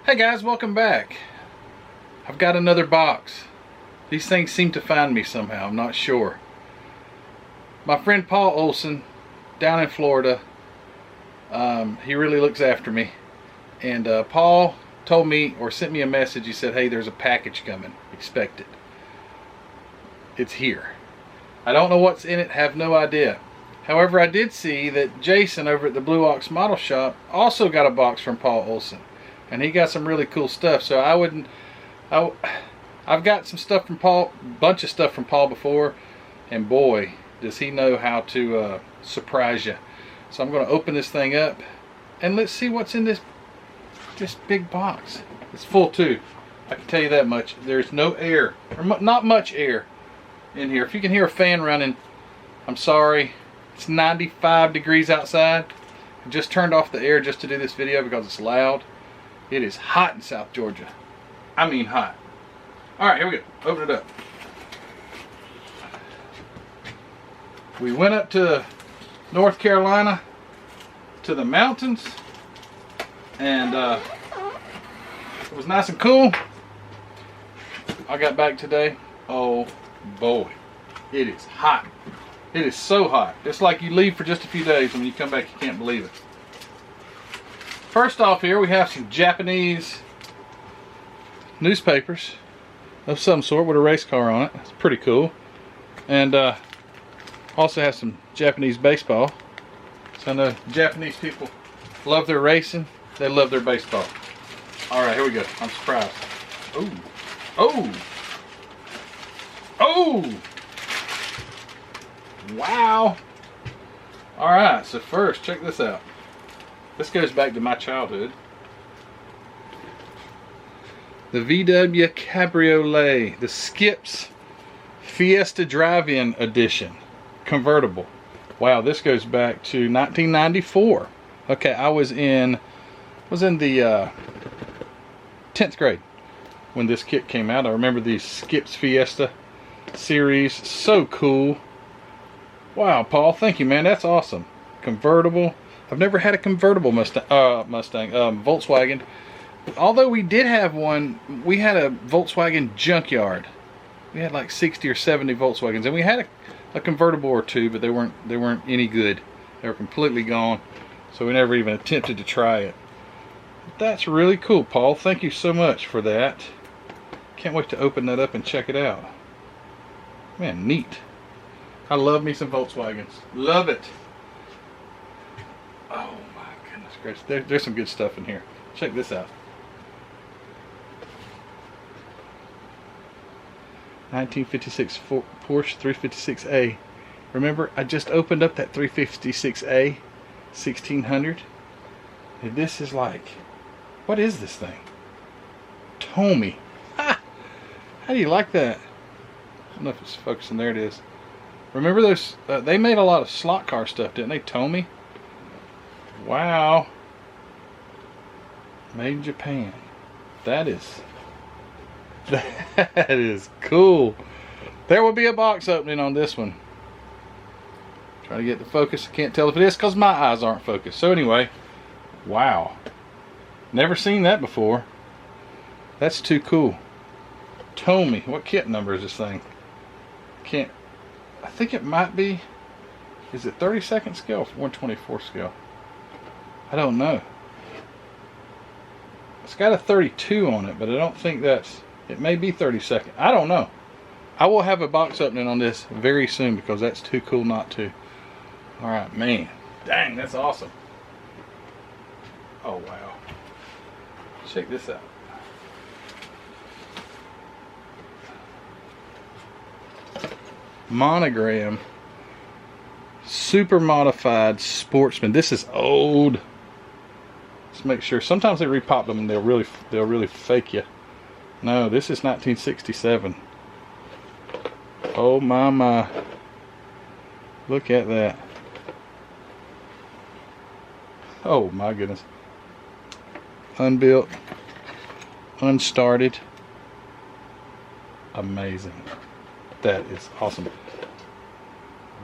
Hey guys, welcome back. I've got another box. These things seem to find me somehow, I'm not sure. My friend Paul Olsen down in Florida, he really looks after me. And Paul told me or sent me a message. He said, hey, there's a package coming. Expect it. It's here. I don't know what's in it, have no idea. However, I did see that Jason over at the Blue Ox Model Shop also got a box from Paul Olsen. And he got some really cool stuff. So I've got some stuff from Paul, a bunch of stuff from Paul before, and boy, does he know how to surprise you. So I'm going to open this thing up, and let's see what's in this big box. It's full too. I can tell you that much. There's no air, or not much air in here. If you can hear a fan running, I'm sorry. It's 95 degrees outside. I just turned off the air just to do this video because it's loud. It is hot in South Georgia. I mean hot. Alright, here we go. Open it up. We went up to North Carolina to the mountains, and it was nice and cool. I got back today. Oh boy, it is hot. It is so hot. It's like you leave for just a few days, and when you come back you can't believe it. First off, here we have some Japanese newspapers of some sort with a race car on it. It's pretty cool. And also has some Japanese baseball. So I know Japanese people love their racing, they love their baseball. Alright, here we go. I'm surprised. Oh! Oh! Oh! Wow! Alright, so first, check this out. This goes back to my childhood. The VW Cabriolet, the Skips Fiesta Drive-In Edition, convertible. Wow, this goes back to 1994. Okay, I was in the 10th grade when this kit came out. I remember these Skips Fiesta series, so cool. Wow, Paul, thank you, man. That's awesome. Convertible. I've never had a convertible Volkswagen. Although we did have one, we had a Volkswagen junkyard. We had like 60 or 70 Volkswagens, and we had a convertible or two, but they weren't any good. They were completely gone, so we never even attempted to try it. But that's really cool, Paul. Thank you so much for that. Can't wait to open that up and check it out. Man, neat. I love me some Volkswagens. Love it. Oh my goodness gracious. There's some good stuff in here. Check this out. 1956 Porsche 356A. Remember, I just opened up that 356A 1600. And this is like, what is this thing? Tommy. Ha! How do you like that? I don't know if it's focusing. There it is. Remember those? They made a lot of slot car stuff, didn't they? Tommy. Wow. Made in Japan. That is cool. There will be a box opening on this one. Try to get the focus. I can't tell if it is because my eyes aren't focused. So anyway, wow. Never seen that before. That's too cool. Tommy. What kit number is this thing? I think it might be, is it 32nd scale or 124 scale? I don't know. It's got a 32 on it, but I don't think it may be 32nd. I don't know. I will have a box opening on this very soon because that's too cool not to. Alright, man. Dang, that's awesome. Oh, wow. Check this out. Monogram. Super modified sportsman. This is old. Let's make sure. Sometimes they repop them and they'll really fake you. No, this is 1967. Oh my. Look at that. Oh my goodness. Unbuilt. Unstarted. Amazing. That is awesome.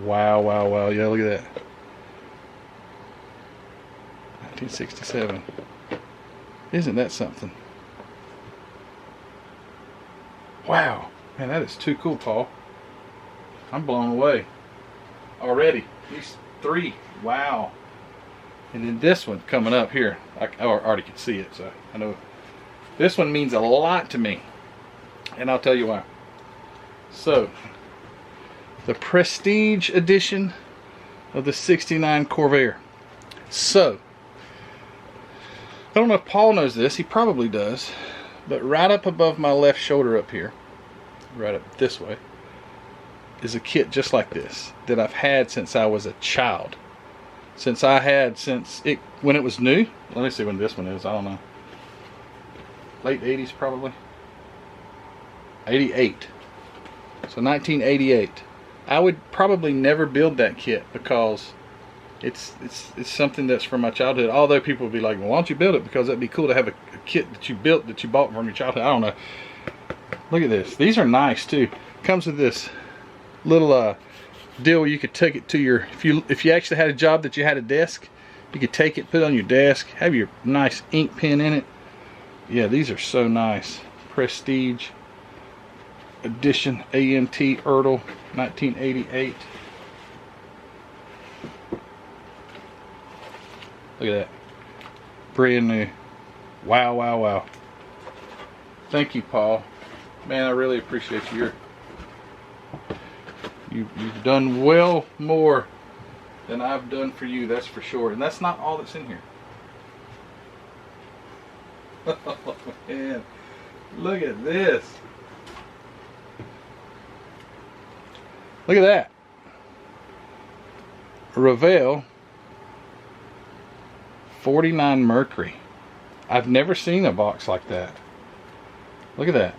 Wow, wow, wow. Yeah, look at that. 1967. Isn't that something? Wow, man, that is too cool, Paul. I'm blown away already. These 3, wow. And then this one coming up here, I already can see it, so I know this one means a lot to me, and I'll tell you why. So, the Prestige edition of the '69 Corvair. So, I don't know if Paul knows this, he probably does, but right up above my left shoulder up here, right up this way, is a kit just like this that I've had since I was a child. When it was new. Let me see when this one is, I don't know. Late 80s probably. 88. So 1988. I would probably never build that kit because it's something that's from my childhood. Although people would be like, well, why don't you build it? Because that'd be cool to have a kit that you built, that you bought from your childhood. I don't know. Look at this. These are nice too. Comes with this little deal where you could take it to your, if you actually had a job that you had a desk, you could take it, put it on your desk, have your nice ink pen in it. Yeah, these are so nice. Prestige edition AMT Ertl 1988. Look at that. Brand new. Wow, wow, wow. Thank you, Paul. Man, I really appreciate you. You've done well more than I've done for you, that's for sure. And that's not all that's in here. Oh man, look at this. Look at that. Revell 49 Mercury. I've never seen a box like that. Look at that.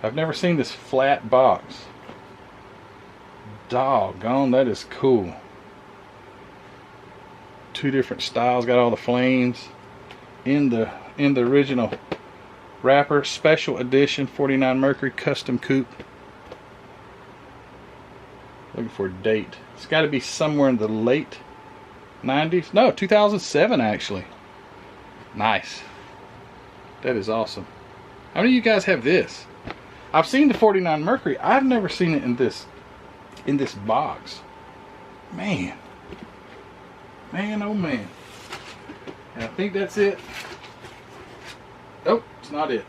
I've never seen this flat box. Doggone, that is cool. 2 different styles, got all the flames in the original wrapper. Special edition 49 Mercury custom coupe. Looking for a date. It's got to be somewhere in the late 90s. No, 2007 actually. Nice. That is awesome. How many of you guys have this? I've seen the 49 Mercury. I've never seen it in this box. Man, oh man. And I think that's it. Nope, it's not it.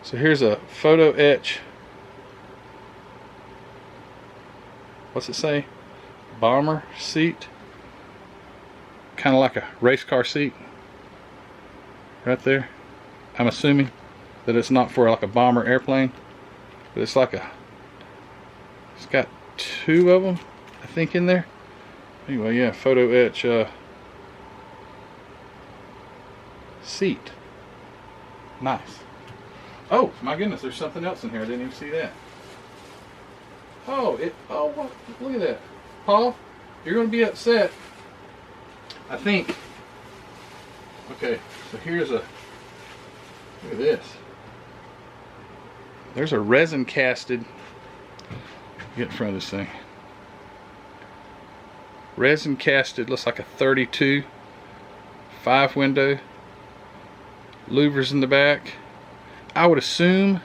So here's a photo etch. What's it say? Bomber seat. Kind of like a race car seat. Right there. I'm assuming that it's not for like a bomber airplane, but it's like it's got 2 of them, I think, in there. Anyway, yeah, photo etch seat. Nice. Oh my goodness, there's something else in here. I didn't even see that. Oh, what? Look at that. Paul, you're going to be upset, I think. Okay, so here's a, look at this. There's a resin casted, get in front of this thing. Resin casted, looks like a 32, 5 window, louvers in the back. I would assume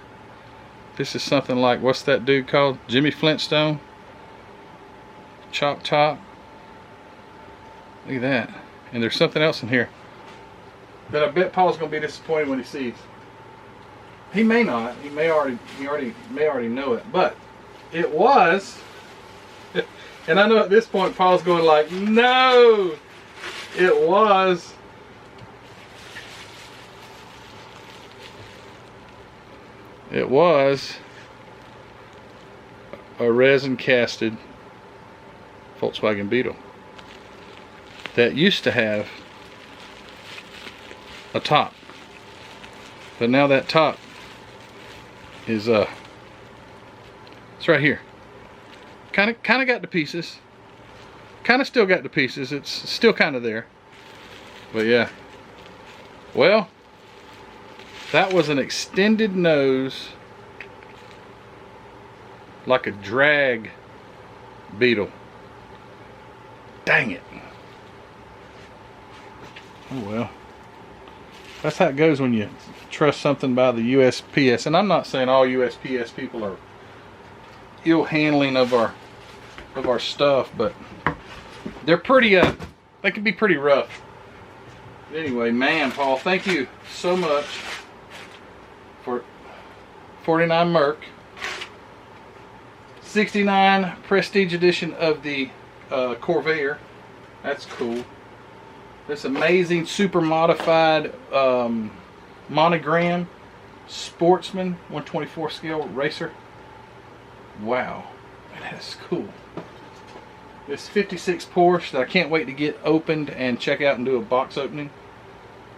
this is something like, what's that dude called? Jimmy Flintstone? Chop top. Look at that. And there's something else in here that I bet Paul's gonna be disappointed when he sees. He may not. He may already know it. But it was, and I know at this point Paul's going like, no, it was a resin casted Volkswagen Beetle that used to have a top, but now that top is it's right here. Kind of got the pieces. Kind of still got the pieces. It's still kind of there. But yeah. Well, that was an extended nose, like a drag Beetle. Dang it. Oh well. That's how it goes when you trust something by the USPS. And I'm not saying all USPS people are ill handling of our stuff, but they're pretty they can be pretty rough. Anyway, man, Paul, thank you so much for 49 Merc 69 Prestige Edition of the Corvair. That's cool. This amazing super modified monogram Sportsman 124 scale racer. Wow, that's cool. This 56 Porsche that I can't wait to get opened and check out and do a box opening.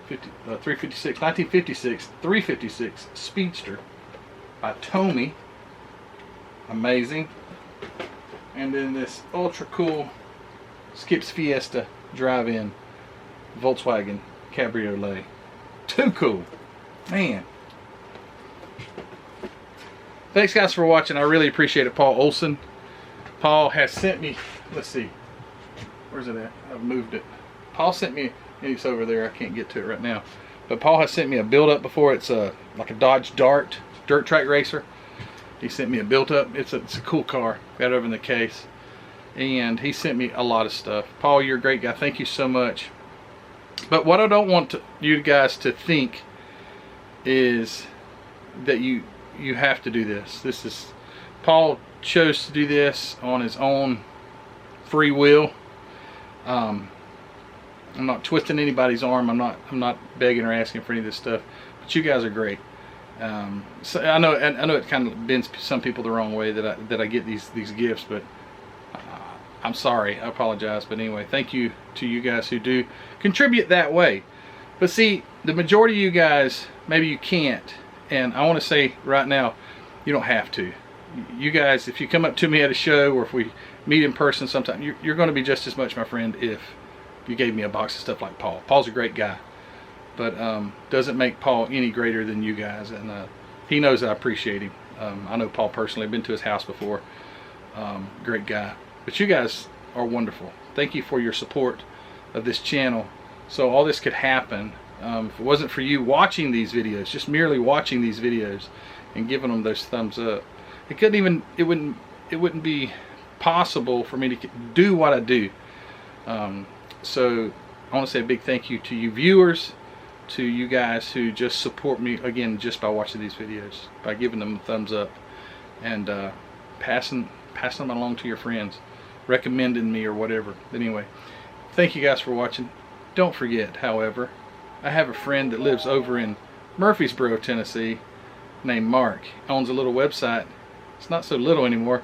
1956 356 Speedster by Tommy. Amazing. And then this ultra cool Skips Fiesta drive-in Volkswagen Cabriolet. Too cool, man. Thanks guys for watching. I really appreciate it. Paul Olsen. Paul has sent me, let's see, where's it at? I've moved it. Paul sent me, it's over there, I can't get to it right now, but Paul has sent me a build-up before. It's like a Dodge Dart dirt track racer. He sent me a built-up. It's a cool car. Got it over in the case, and he sent me a lot of stuff. Paul, you're a great guy. Thank you so much. But what I don't want you guys to think is that you have to do this. This is, Paul chose to do this on his own free will. I'm not twisting anybody's arm. I'm not begging or asking for any of this stuff. But you guys are great. So I know it kind of bends some people the wrong way that I get these gifts, but I'm sorry. I apologize. But anyway, thank you to you guys who do contribute that way. But see, the majority of you guys, maybe you can't. And I want to say right now, you don't have to. You guys, if you come up to me at a show or if we meet in person sometime, you're going to be just as much my friend if you gave me a box of stuff like Paul. Paul's a great guy, but doesn't make Paul any greater than you guys. And he knows I appreciate him. I know Paul personally. I've been to his house before. Great guy. But you guys are wonderful. Thank you for your support of this channel. So all this could happen. If it wasn't for you watching these videos, just merely watching these videos and giving them those thumbs up, it wouldn't be possible for me to do what I do. So I want to say a big thank you to you viewers, to you guys who just support me, again, just by watching these videos, by giving them a thumbs up and passing them along to your friends, recommending me or whatever. Anyway, thank you guys for watching. Don't forget, however, I have a friend that lives over in Murfreesboro, Tennessee, named Mark. Owns a little website. It's not so little anymore.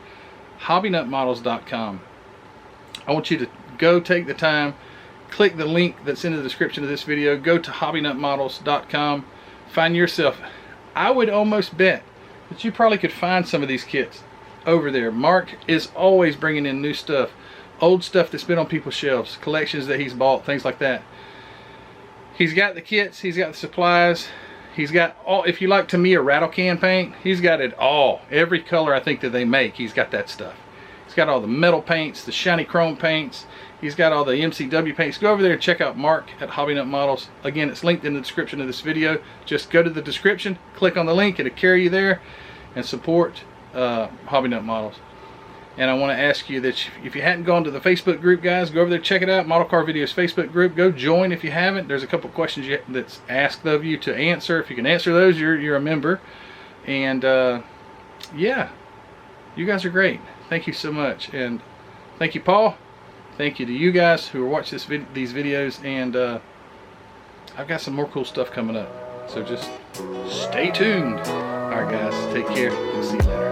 hobbynutmodels.com. I want you to go take the time, click the link that's in the description of this video, go to hobbynutmodels.com, find yourself. I would almost bet that you probably could find some of these kits over there. Mark is always bringing in new stuff, old stuff that's been on people's shelves, collections that he's bought, things like that. He's got the kits, he's got the supplies, he's got all, if you like Tamiya rattle can paint, he's got it all. Every color I think that they make, he's got that stuff. He's got all the metal paints, the shiny chrome paints, he's got all the MCW paints. Go over there and check out Mark at Hobby Nut Models. Again, it's linked in the description of this video. Just go to the description, click on the link, it'll carry you there, and support Hobby Nut Models. And I want to ask you that if you hadn't gone to the Facebook group, guys, go over there, check it out. Model Car Videos Facebook group. Go join if you haven't. There's a couple questions that's asked of you to answer. If you can answer those, you're a member. And yeah, you guys are great. Thank you so much. And thank you, Paul. Thank you to you guys who are watching these videos. And I've got some more cool stuff coming up. So just stay tuned. All right, guys, take care. We'll see you later.